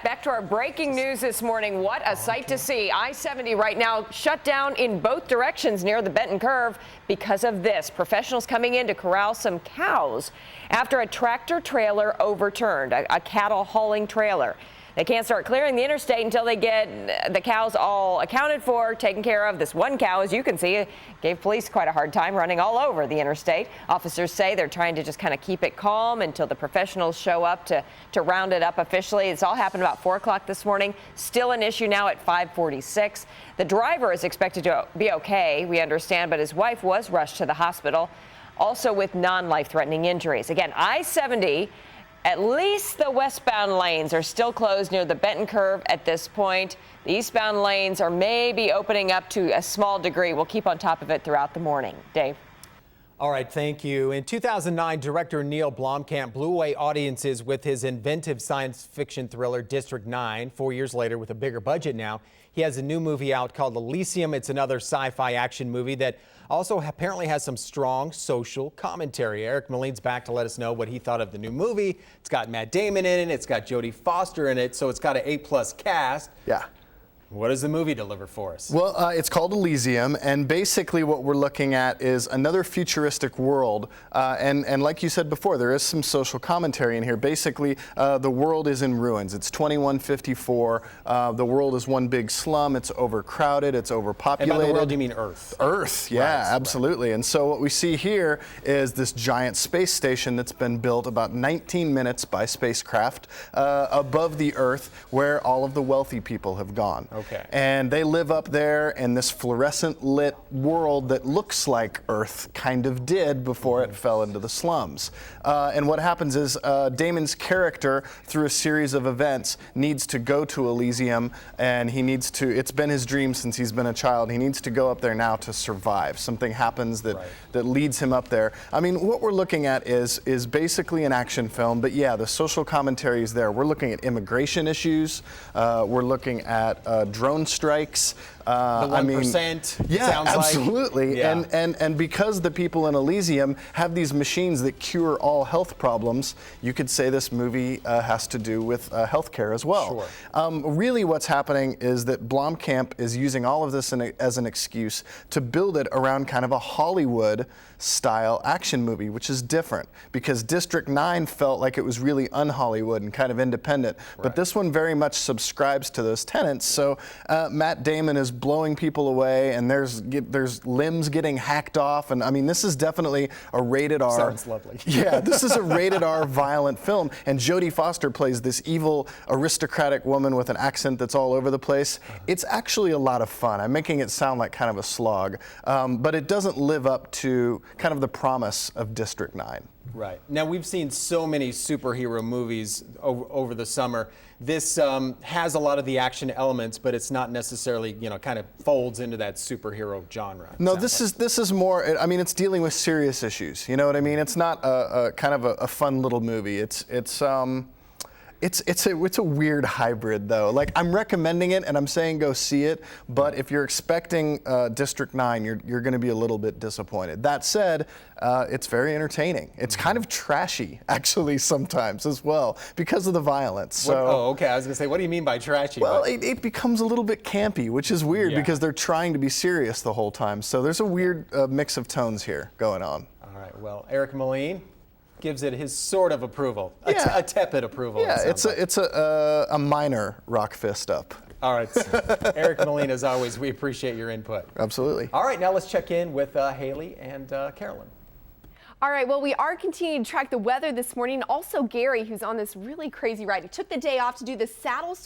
Back to our breaking news this morning. What a sight to see. I-70 right now shut down in both directions near the Benton Curve because of this. Professionals coming in to corral some cows after a tractor trailer overturned, a cattle hauling trailer. They can't start clearing the interstate until they get the cows all accounted for, taken care of. This one cow, as you can see, gave police quite a hard time running all over the interstate. Officers say they're trying to just kind of keep it calm until the professionals show up to round it up officially. It's all happened about 4 o'clock this morning. Still an issue now at 5:46. The driver is expected to be okay, we understand, but his wife was rushed to the hospital, also with non-life-threatening injuries. Again, I-70. At least the westbound lanes are still closed near the Benton Curve at this point. The eastbound lanes are maybe opening up to a small degree. We'll keep on top of it throughout the morning. Dave. All right, thank you. In 2009, director Neill Blomkamp blew away audiences with his inventive science fiction thriller District 9. 4 years later, with a bigger budget now, he has a new movie out called Elysium. It's another sci-fi action movie that also apparently has some strong social commentary. Eric Melin's back to let us know what he thought of the new movie. It's got Matt Damon in it. It's got Jodie Foster in it, so it's got an A+ cast. Yeah. What does the movie deliver for us? Well, it's called Elysium, and basically what we're looking at is another futuristic world. And like you said before, there is some social commentary in here. Basically, the world is in ruins. It's 2154. The world is one big slum. It's overcrowded. It's overpopulated. And by the world, you mean Earth? Earth, yeah, right, absolutely. Right. And so what we see here is this giant space station that's been built about 19 minutes by spacecraft above the Earth, where all of the wealthy people have gone. Okay. And they live up there in this fluorescent lit world that looks like Earth kind of did before it fell into the slums. And what happens is Damon's character, through a series of events, needs to go to Elysium, and he needs to, it's been his dream since he's been a child, he needs to go up there now to survive. Something happens that, that leads him up there. I mean, what we're looking at is basically an action film, but yeah, the social commentary is there. We're looking at immigration issues, we're looking at drone strikes. The 1%. Yeah, absolutely. Like. Yeah. And because the people in Elysium have these machines that cure all health problems, you could say this movie has to do with healthcare as well. Sure. Really, what's happening is that Blomkamp is using all of this as an excuse to build it around kind of a Hollywood-style action movie, which is different because District 9 felt like it was really un-Hollywood and kind of independent, but this one very much subscribes to those tenets. So Matt Damon is blowing people away, and there's limbs getting hacked off, and I mean, this is definitely a rated R. Sounds lovely. Yeah, this is a rated R violent film, and Jodie Foster plays this evil aristocratic woman with an accent that's all over the place. It's actually a lot of fun. I'm making it sound like kind of a slog, but it doesn't live up to kind of the promise of District 9. Right. Now, we've seen so many superhero movies over the summer. This has a lot of the action elements, but it's not necessarily, you know, kind of folds into that superhero genre. No, this is more, I mean, it's dealing with serious issues. You know what I mean? It's not a kind of a fun little movie. It's a weird hybrid, though. Like, I'm recommending it, and I'm saying go see it, but if you're expecting District 9, you're going to be a little bit disappointed. That said, it's very entertaining. It's kind of trashy, actually, sometimes as well, because of the violence. So, oh, okay. I was going to say, what do you mean by trashy? Well, it becomes a little bit campy, which is weird because they're trying to be serious the whole time. So there's a weird mix of tones here going on. All right. Well, Eric Melin gives it his sort of approval, a tepid approval. Yeah, it's a minor rock fist up. All right, Eric Melin, as always, we appreciate your input. Absolutely. All right, now let's check in with Haley and Carolyn. All right, well, we are continuing to track the weather this morning. Also, Gary, who's on this really crazy ride. He took the day off to do the saddle storm.